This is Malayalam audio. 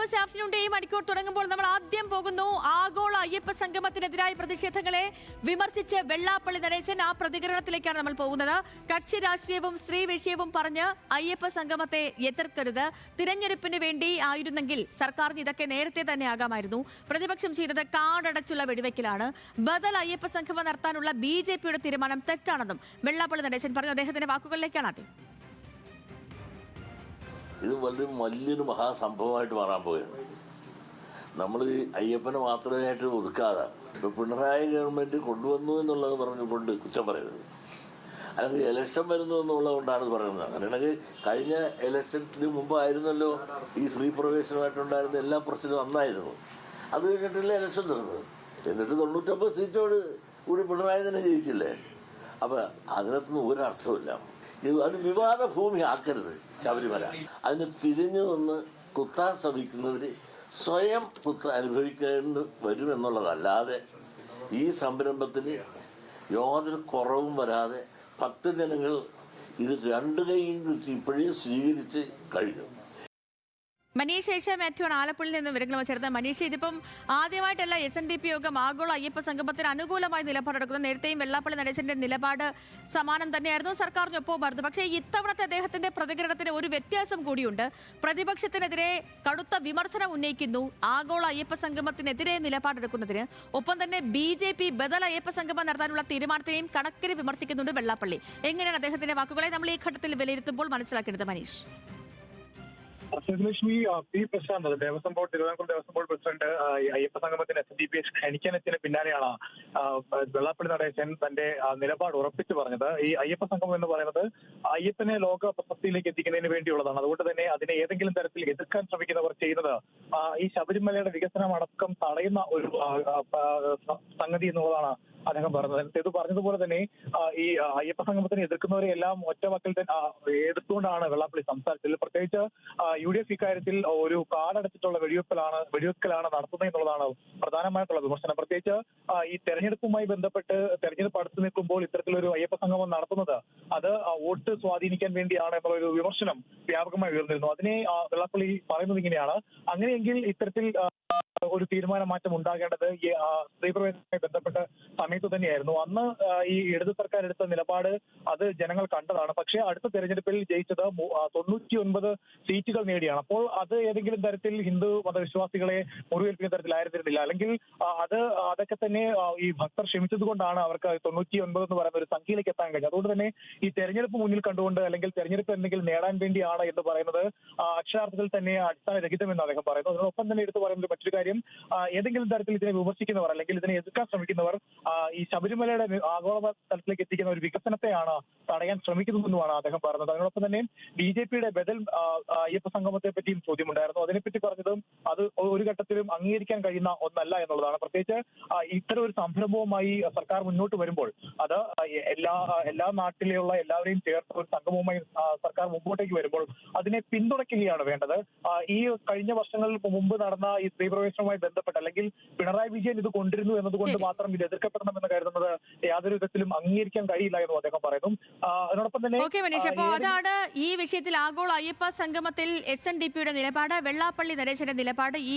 ന്യൂസ് ആഫ്റ്റർനൂൺ ഡേ മണിക്കൂർ തുടങ്ങുമ്പോൾ നമ്മൾ ആദ്യം പോകുന്നു ആഗോള അയ്യപ്പ സംഗമത്തിനെതിരായ പ്രതിഷേധങ്ങളെ വിമർശിച്ച് വെള്ളാപ്പള്ളി നടേശൻ. ആ പ്രതികരണത്തിലേക്കാണ് നമ്മൾ പോകുന്നത്. കക്ഷി രാഷ്ട്രീയവും സ്ത്രീ വിഷയവും പറഞ്ഞ് അയ്യപ്പ സംഗമത്തെ എതിർക്കരുത്. തിരഞ്ഞെടുപ്പിന് വേണ്ടി ആയിരുന്നെങ്കിൽ സർക്കാരിന് ഇതൊക്കെ നേരത്തെ തന്നെ ആകാമായിരുന്നു. പ്രതിപക്ഷം ചെയ്തത് കാടടച്ചുള്ള വെടിവെക്കലാണ്. ബദൽ അയ്യപ്പ സംഗമം നടത്താനുള്ള BJPയുടെ തീരുമാനം തെറ്റാണെന്നും വെള്ളാപ്പള്ളി നടേശൻ പറഞ്ഞു. അദ്ദേഹത്തിന്റെ വാക്കുകളിലേക്കാണ് ആദ്യം. ഇത് വലിയൊരു മഹാസംഭവമായിട്ട് മാറാൻ പോവുകയാണ്. നമ്മൾ അയ്യപ്പനെ മാത്രമായിട്ട് ഒതുക്കാതെ ഇപ്പോൾ പിണറായി ഗവൺമെൻറ് കൊണ്ടുവന്നു എന്നുള്ളത് പറഞ്ഞുകൊണ്ട് കുറ്റം പറയരുത്. അല്ലെങ്കിൽ ഇലക്ഷൻ വരുന്നു എന്നുള്ളത് കൊണ്ടാണ് പറയുന്നത്. അങ്ങനെയാണെങ്കിൽ കഴിഞ്ഞ ഇലക്ഷന് മുമ്പായിരുന്നല്ലോ ഈ സ്ത്രീ പ്രവേശനമായിട്ടുണ്ടായിരുന്ന എല്ലാ പ്രശ്നവും അന്നായിരുന്നു. അത് കഴിഞ്ഞിട്ടല്ലേ ഇലക്ഷൻ നടന്നത്. എന്നിട്ട് 99 സീറ്റോട് കൂടി പിണറായി തന്നെ ജയിച്ചില്ലേ. അപ്പോൾ അതിനകത്തൊന്നും ഒരർത്ഥമില്ല. അത് വിവാദ ഭൂമി ആക്കരുത് ശബരിമല. അതിന് തിരിഞ്ഞു നിന്ന് കുത്താൻ ശ്രമിക്കുന്നവർ സ്വയം കുത്ത് അനുഭവിക്കേണ്ടി വരുമെന്നുള്ളതല്ലാതെ ഈ സംരംഭത്തിന് യാതൊരു കുറവും വരാതെ ഭക്തജനങ്ങൾ ഇത് രണ്ട് കൈയും ഇപ്പോഴേ സ്വീകരിച്ച് കഴിഞ്ഞു. മനീഷ് ഏഷ്യ മാത്യു ആണ് ആലപ്പുഴയിൽ നിന്ന് വിവരങ്ങൾ ചേർത്ത്. മനീഷ്, ഇതിപ്പം ആദ്യമായിട്ടല്ല SNDP യോഗം ആഗോള അയ്യപ്പ സംഗമത്തിന് അനുകൂലമായി നിലപാടെടുക്കുന്നത്. നേരത്തെയും വെള്ളാപ്പള്ളി നടേശന്റെ നിലപാട് സമാനം തന്നെയായിരുന്നു, സർക്കാരിനൊപ്പമായിരുന്നു. പക്ഷേ ഇത്തവണത്തെ അദ്ദേഹത്തിന്റെ പ്രതികരണത്തിന് ഒരു വ്യത്യാസം കൂടിയുണ്ട്. പ്രതിപക്ഷത്തിനെതിരെ കടുത്ത വിമർശനം ഉന്നയിക്കുന്നു ആഗോള അയ്യപ്പ സംഗമത്തിനെതിരെ നിലപാടെടുക്കുന്നതിന്. ഒപ്പം തന്നെ BJP ബദൽ അയ്യപ്പ സംഗമം നടത്താനുള്ള തീരുമാനത്തെയും കണക്കിന് വിമർശിക്കുന്നുണ്ട് വെള്ളാപ്പള്ളി. എങ്ങനെയാണ് അദ്ദേഹത്തിന്റെ വാക്കുകളെ നമ്മൾ ഈ ഘട്ടത്തിൽ വിലയിരുത്തുമ്പോൾ മനസ്സിലാക്കേണ്ടത് Manish? Sathyalakshmi, P Prashanth Devaswom board Thiruvithamkoor Devaswom board president Ayyappa സംഗമത്തിന് SNDP ക്ഷണിക്കാനെത്തിന് പിന്നാലെയാണ് വെള്ളാപ്പള്ളി നടേശൻ തന്റെ നിലപാട് ഉറപ്പിച്ചു പറഞ്ഞത്. ഈ അയ്യപ്പ സംഗമം എന്ന് പറയുന്നത് അയ്യപ്പനെ ലോക പ്രശസ്തിയിലേക്ക് എത്തിക്കുന്നതിന് വേണ്ടിയുള്ളതാണ്. അതുകൊണ്ട് തന്നെ അതിനെ ഏതെങ്കിലും തരത്തിൽ എതിർക്കാൻ ശ്രമിക്കുന്നവർ ചെയ്യുന്നത് ഈ ശബരിമലയുടെ വികസനം അടക്കം തടയുന്ന ഒരു സംഗതി എന്നുള്ളതാണ് അദ്ദേഹം പറഞ്ഞത്. ഇത് പറഞ്ഞതുപോലെ തന്നെ ഈ അയ്യപ്പ സംഗമത്തിനെ എതിർക്കുന്നവരെ എല്ലാം ഒറ്റ വാക്കിൽ തന്നെ എതിർത്തുകൊണ്ടാണ് വെള്ളാപ്പള്ളി സംസാരിച്ചത്. പ്രത്യേകിച്ച് UDF ഇക്കാര്യത്തിൽ ഒരു കാടടച്ചിട്ടുള്ള വെടിവെക്കലാണ് നടത്തുന്നത് എന്നുള്ളതാണ് പ്രധാനമായിട്ടുള്ള വിമർശനം. പ്രത്യേകിച്ച് ഈ തെരഞ്ഞെടുപ്പുമായി ബന്ധപ്പെട്ട് തെരഞ്ഞെടുപ്പ് അടുത്ത് നിൽക്കുമ്പോൾ ഇത്തരത്തിലൊരു അയ്യപ്പ സംഗമം നടത്തുന്നത് അത് വോട്ട് സ്വാധീനിക്കാൻ വേണ്ടിയാണ് എന്നുള്ളൊരു വിമർശനം വ്യാപകമായി ഉയർന്നിരുന്നു. അതിനെ വെള്ളാപ്പള്ളി പറയുന്നത് ഇങ്ങനെയാണ്: അങ്ങനെയെങ്കിൽ ഇത്തരത്തിൽ ഒരു തീരുമാന മാറ്റം ഉണ്ടാകേണ്ടത് ഈ സ്ത്രീ പ്രവേശനവുമായി ബന്ധപ്പെട്ട സമയത്ത് തന്നെയായിരുന്നു. അന്ന് ഈ ഇടതു സർക്കാർ എടുത്ത നിലപാട് അത് ജനങ്ങൾ കണ്ടതാണ്. പക്ഷേ അടുത്ത തെരഞ്ഞെടുപ്പിൽ ജയിച്ചത് 99 സീറ്റുകൾ നേടിയാണ്. അപ്പോൾ അത് ഏതെങ്കിലും തരത്തിൽ ഹിന്ദു മതവിശ്വാസികളെ മുറിവേൽപ്പിക്കുന്ന തരത്തിലായിരുന്നില്ല. അല്ലെങ്കിൽ അതൊക്കെ തന്നെ ഈ ഭക്തർ ക്ഷമിച്ചത് കൊണ്ടാണ് അവർക്ക് 99 എന്ന് പറയുന്ന ഒരു സംഖ്യയിലേക്ക് എത്താൻ കഴിഞ്ഞത്. അതുകൊണ്ട് തന്നെ ഈ തെരഞ്ഞെടുപ്പ് മുന്നിൽ കണ്ടുകൊണ്ട് അല്ലെങ്കിൽ തെരഞ്ഞെടുപ്പ് എന്തെങ്കിലും നേടാൻ വേണ്ടിയാണ് എന്ന് പറയുന്നത് അക്ഷരാർത്ഥത്തിൽ തന്നെ അടിസ്ഥാനരഹിതമെന്ന് അദ്ദേഹം പറയുന്നു. അതിനൊപ്പം തന്നെ എടുത്തു പറയുന്നത് മറ്റൊരു കാര്യം, ഏതെങ്കിലും തരത്തിൽ ഇതിനെ വിമർശിക്കുന്നവർ അല്ലെങ്കിൽ ഇതിനെ എതിർക്കാൻ ശ്രമിക്കുന്നവർ ഈ ശബരിമലയുടെ ആഗോള തലത്തിലേക്ക് എത്തിക്കുന്ന ഒരു വികസനത്തെയാണ് തടയാൻ ശ്രമിക്കുന്നതെന്നുമാണ് അദ്ദേഹം പറഞ്ഞത്. അതിനോടൊപ്പം തന്നെ BJPയുടെ ബദൽ അയ്യപ്പ സംഗമത്തെ പറ്റിയും ചോദ്യമുണ്ടായിരുന്നു. അതിനെപ്പറ്റി പറഞ്ഞതും അത് ഒരു ഘട്ടത്തിലും അംഗീകരിക്കാൻ കഴിയുന്ന ഒന്നല്ല എന്നുള്ളതാണ്. പ്രത്യേകിച്ച് ഇത്തരം ഒരു സംരംഭവുമായി സർക്കാർ മുന്നോട്ട് വരുമ്പോൾ അത് എല്ലാ നാട്ടിലെയുള്ള എല്ലാവരെയും ചേർത്ത് ഒരു സംഗമവുമായി സർക്കാർ മുമ്പോട്ടേക്ക് വരുമ്പോൾ അതിനെ പിന്തുണയ്ക്കുകയാണ് വേണ്ടത്. ഈ കഴിഞ്ഞ വർഷങ്ങൾക്ക് മുമ്പ് നടന്ന ഈ സ്ത്രീ പ്രവേശനവുമായി ബന്ധപ്പെട്ട് അല്ലെങ്കിൽ പിണറായി വിജയൻ ഇത് കൊണ്ടിരുന്നു എന്നതുകൊണ്ട് മാത്രം ഇത് എതിർക്കപ്പെടണമെന്ന് കരുതുന്നത് യാതൊരു വിധത്തിലും അംഗീകരിക്കാൻ കഴിയില്ല എന്നും അദ്ദേഹം പറയുന്നു. അതിനോടൊപ്പം തന്നെ അതാണ് ഈ വിഷയത്തിൽ ആഗോള അയ്യപ്പ സംഗമത്തിൽ SNDPയുടെ നിലപാട്. വെള്ളാപ്പള്ളി നടേശന്റെ നിലപാട് ഈ